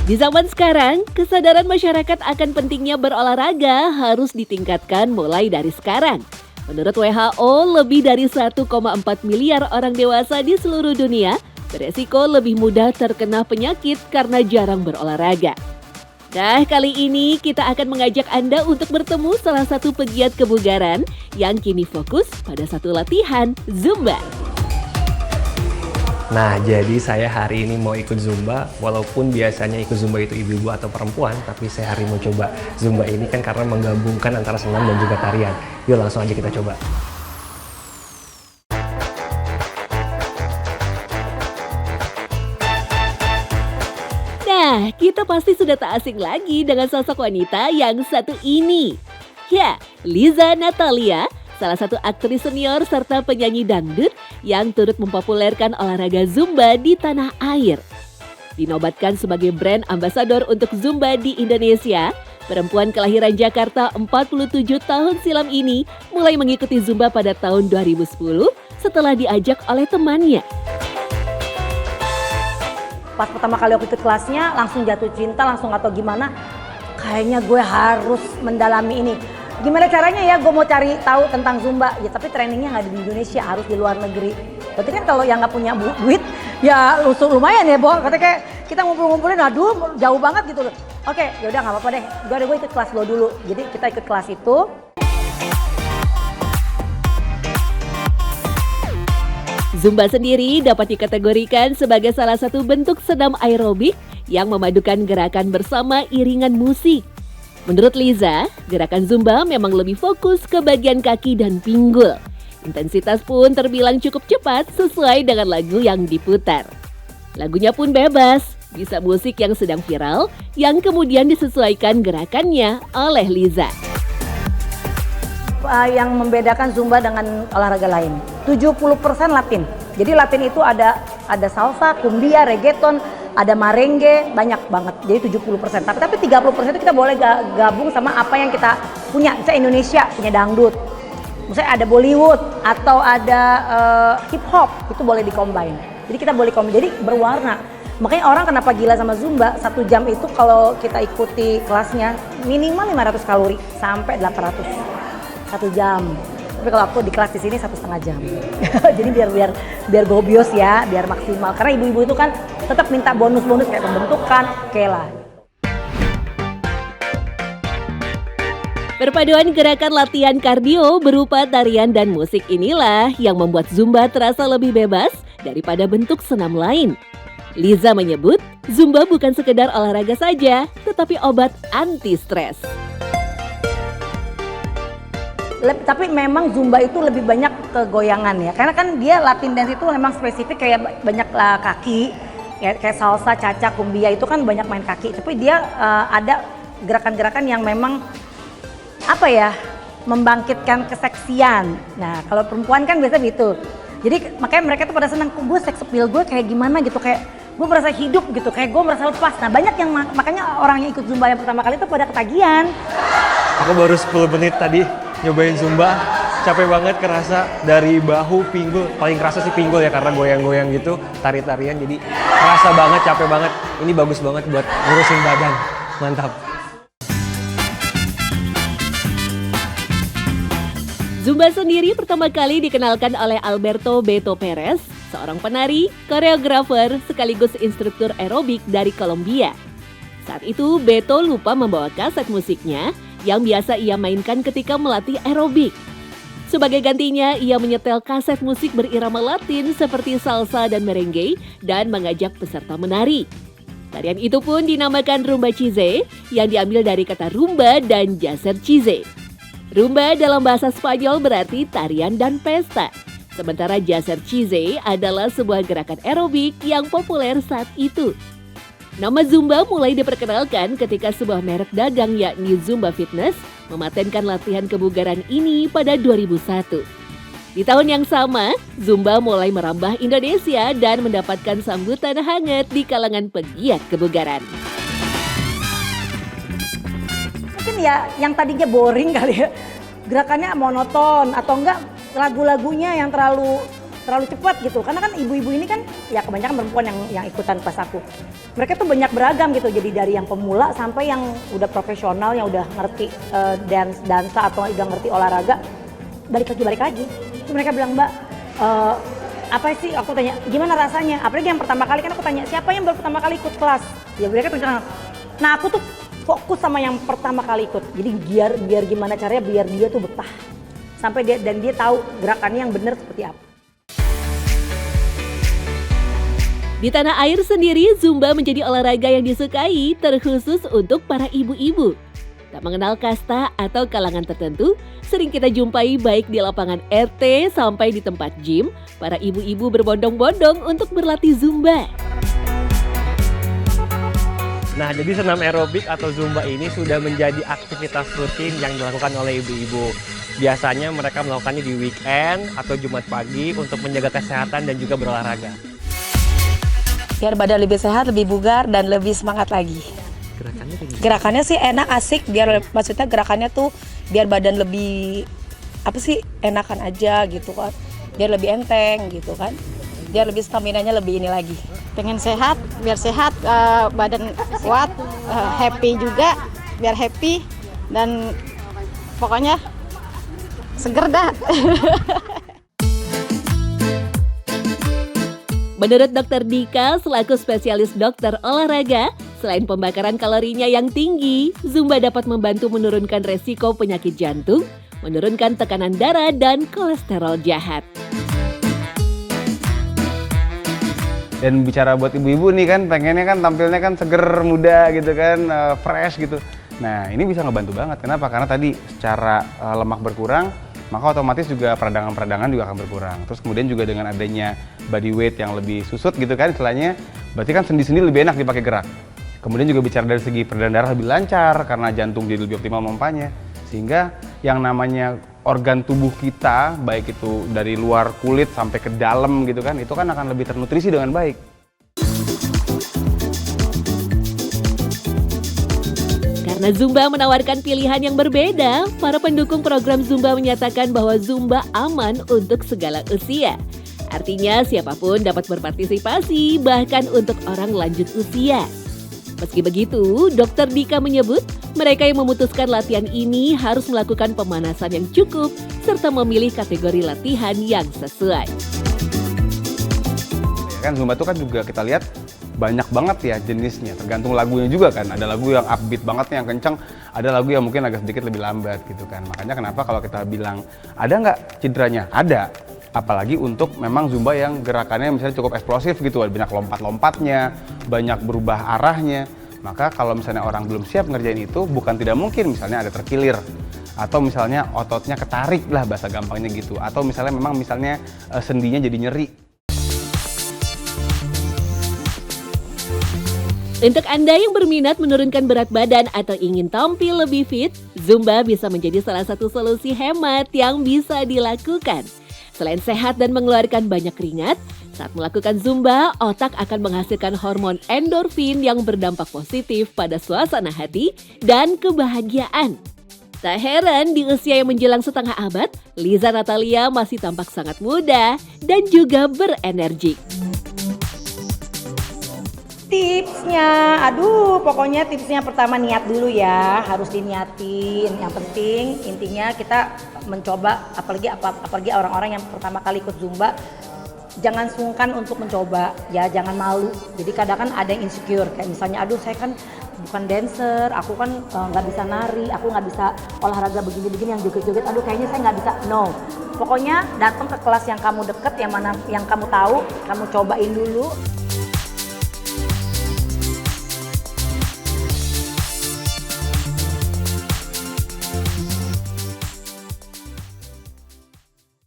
Di zaman sekarang, kesadaran masyarakat akan pentingnya berolahraga harus ditingkatkan mulai dari sekarang. Menurut WHO, lebih dari 1,4 miliar orang dewasa di seluruh dunia beresiko lebih mudah terkena penyakit karena jarang berolahraga. Nah, kali ini kita akan mengajak Anda untuk bertemu salah satu pegiat kebugaran yang kini fokus pada satu latihan, Zumba. Nah, jadi saya hari ini mau ikut Zumba, walaupun biasanya ikut Zumba itu ibu-ibu atau perempuan, tapi saya hari mau coba Zumba ini kan karena menggabungkan antara senam dan juga tarian. Yuk langsung aja kita coba. Nah, kita pasti sudah tak asing lagi dengan sosok wanita yang satu ini. Ya, Liza Natalia, salah satu aktris senior serta penyanyi dangdut yang turut mempopulerkan olahraga Zumba di tanah air. Dinobatkan sebagai brand ambasador untuk Zumba di Indonesia, perempuan kelahiran Jakarta 47 tahun silam ini mulai mengikuti Zumba pada tahun 2010 setelah diajak oleh temannya. Pas pertama kali aku ikut kelasnya langsung jatuh cinta, langsung atau gimana, kayaknya gue harus mendalami ini. Gimana caranya ya gue mau cari tahu tentang Zumba, ya tapi trainingnya nggak di Indonesia, harus di luar negeri. Berarti kan kalau yang nggak punya duit, ya lumayan ya Bo, katanya kayak kita ngumpul-ngumpulin, aduh jauh banget gitu loh. Oke, yaudah nggak apa-apa deh, gue ikut kelas lo dulu. Jadi kita ikut kelas itu. Zumba sendiri dapat dikategorikan sebagai salah satu bentuk senam aerobik yang memadukan gerakan bersama iringan musik. Menurut Liza, gerakan Zumba memang lebih fokus ke bagian kaki dan pinggul. Intensitas pun terbilang cukup cepat sesuai dengan lagu yang diputar. Lagunya pun bebas, bisa musik yang sedang viral yang kemudian disesuaikan gerakannya oleh Liza. Yang membedakan Zumba dengan olahraga lain, 70% Latin. Jadi Latin itu ada salsa, cumbia, reggaeton, ada merengue, banyak banget. Jadi 70%. Tapi 30% itu kita boleh gabung sama apa yang kita punya. Misalnya Indonesia punya dangdut. Misalnya ada Bollywood atau ada hip hop, itu boleh di-combine. Jadi kita boleh combine. Jadi berwarna. Makanya orang kenapa gila sama Zumba, 1 jam itu kalau kita ikuti kelasnya minimal 500 kalori sampai 800. 1 jam. Tapi kalau aku di kelas di sini 1,5 jam. Jadi biar gobios ya, biar maksimal. Karena ibu-ibu itu kan tetap minta bonus-bonus kayak pembentukan, oke lah. Perpaduan gerakan latihan kardio berupa tarian dan musik inilah yang membuat Zumba terasa lebih bebas daripada bentuk senam lain. Liza menyebut, Zumba bukan sekedar olahraga saja, tetapi obat anti stres. Tapi memang Zumba itu lebih banyak kegoyangan ya, karena kan dia Latin dance itu memang spesifik kayak banyak kaki, kayak salsa, caca, cumbia itu kan banyak main kaki. Tapi dia ada gerakan-gerakan yang memang apa ya, membangkitkan keseksian. Nah kalau perempuan kan biasa gitu. Jadi makanya mereka tuh pada senang, gue seks appeal gue kayak gimana gitu, kayak gue merasa hidup gitu, kayak gue merasa lepas. Nah banyak yang makanya orang yang ikut Zumba yang pertama kali itu pada ketagihan. Aku baru 10 menit tadi nyobain Zumba, capek banget, kerasa dari bahu, pinggul, paling kerasa sih pinggul ya karena goyang-goyang gitu, tari-tarian, jadi kerasa banget, capek banget. Ini bagus banget buat ngurusin badan, mantap. Zumba sendiri pertama kali dikenalkan oleh Alberto Beto Perez, seorang penari, koreografer, sekaligus instruktur aerobik dari Kolombia. Saat itu Beto lupa membawa kaset musiknya yang biasa ia mainkan ketika melatih aerobik. Sebagai gantinya, ia menyetel kaset musik berirama Latin seperti salsa dan merengue dan mengajak peserta menari. Tarian itu pun dinamakan Rumba Chize yang diambil dari kata rumba dan jaser chize. Rumba dalam bahasa Spanyol berarti tarian dan pesta. Sementara jaser chize adalah sebuah gerakan aerobik yang populer saat itu. Nama Zumba mulai diperkenalkan ketika sebuah merek dagang yakni Zumba Fitness mematenkan latihan kebugaran ini pada 2001. Di tahun yang sama, Zumba mulai merambah Indonesia dan mendapatkan sambutan hangat di kalangan pegiat kebugaran. Mungkin ya yang tadinya boring kali ya, gerakannya monoton atau enggak lagu-lagunya yang terlalu terlalu cepat gitu. Karena kan ibu-ibu ini kan ya kebanyakan perempuan yang ikutan pas aku. Mereka tuh banyak beragam gitu. Jadi dari yang pemula sampai yang udah profesional, yang udah ngerti dansa atau udah ngerti olahraga, balik lagi. Terus mereka bilang, Mbak, apa sih, aku tanya gimana rasanya, apalagi yang pertama kali kan aku tanya siapa yang baru pertama kali ikut kelas, ya mereka tuh bilang, nah aku tuh fokus sama yang pertama kali ikut, jadi biar gimana caranya biar dia tuh betah sampai dia tahu gerakannya yang benar seperti apa. Di tanah air sendiri, Zumba menjadi olahraga yang disukai terkhusus untuk para ibu-ibu. Tak mengenal kasta atau kalangan tertentu, sering kita jumpai baik di lapangan RT sampai di tempat gym, para ibu-ibu berbondong-bondong untuk berlatih Zumba. Nah, jadi senam aerobik atau Zumba ini sudah menjadi aktivitas rutin yang dilakukan oleh ibu-ibu. Biasanya mereka melakukannya di weekend atau Jumat pagi untuk menjaga kesehatan dan juga berolahraga. Biar badan lebih sehat, lebih bugar, dan lebih semangat lagi. Gerakannya sih enak, asik, biar maksudnya gerakannya tuh biar badan lebih enakan aja gitu kan, biar lebih enteng gitu kan, biar lebih staminanya lebih ini lagi. Pengen sehat, biar sehat, badan kuat, happy juga, biar happy, dan pokoknya seger dah. Menurut Dr. Dika, selaku spesialis dokter olahraga, selain pembakaran kalorinya yang tinggi, Zumba dapat membantu menurunkan resiko penyakit jantung, menurunkan tekanan darah, dan kolesterol jahat. Dan bicara buat ibu-ibu nih kan, pengennya kan tampilnya kan seger, muda gitu kan, fresh gitu. Nah ini bisa ngebantu banget, kenapa? Karena tadi secara lemak berkurang, maka otomatis juga peradangan-peradangan juga akan berkurang. Terus kemudian juga dengan adanya body weight yang lebih susut gitu kan istilahnya, berarti kan sendi-sendi lebih enak dipakai gerak. Kemudian juga bicara dari segi peredaran darah lebih lancar karena jantung jadi lebih optimal memompanya. Sehingga yang namanya organ tubuh kita, baik itu dari luar kulit sampai ke dalam gitu kan, itu kan akan lebih ternutrisi dengan baik. Karena Zumba menawarkan pilihan yang berbeda, para pendukung program Zumba menyatakan bahwa Zumba aman untuk segala usia. Artinya siapapun dapat berpartisipasi, bahkan untuk orang lanjut usia. Meski begitu, Dr. Dika menyebut mereka yang memutuskan latihan ini harus melakukan pemanasan yang cukup serta memilih kategori latihan yang sesuai. Ya kan Zumba itu kan juga kita lihat banyak banget ya jenisnya, tergantung lagunya juga kan. Ada lagu yang upbeat banget yang kencang, ada lagu yang mungkin agak sedikit lebih lambat gitu kan. Makanya kenapa kalau kita bilang ada nggak cederanya? Ada. Apalagi untuk memang Zumba yang gerakannya misalnya cukup eksplosif gitu, banyak lompat-lompatnya, banyak berubah arahnya. Maka kalau misalnya orang belum siap ngerjain itu, bukan tidak mungkin misalnya ada terkilir. Atau misalnya ototnya ketarik lah bahasa gampangnya gitu. Atau misalnya memang sendinya jadi nyeri. Untuk Anda yang berminat menurunkan berat badan atau ingin tampil lebih fit, Zumba bisa menjadi salah satu solusi hemat yang bisa dilakukan. Selain sehat dan mengeluarkan banyak keringat, saat melakukan Zumba, otak akan menghasilkan hormon endorfin yang berdampak positif pada suasana hati dan kebahagiaan. Tak heran di usia yang menjelang setengah abad, Liza Natalia masih tampak sangat muda dan juga berenergi. Tipsnya, pokoknya tipsnya pertama niat dulu ya, harus diniatin. Yang penting intinya kita mencoba, apalagi orang-orang yang pertama kali ikut Zumba, jangan sungkan untuk mencoba, ya jangan malu. Jadi kadang kan ada yang insecure, kayak misalnya saya kan bukan dancer, aku kan nggak bisa nari, aku nggak bisa olahraga begini-begini yang joget-joget, kayaknya saya nggak bisa. No, pokoknya datang ke kelas yang kamu deket, yang kamu tahu, kamu cobain dulu.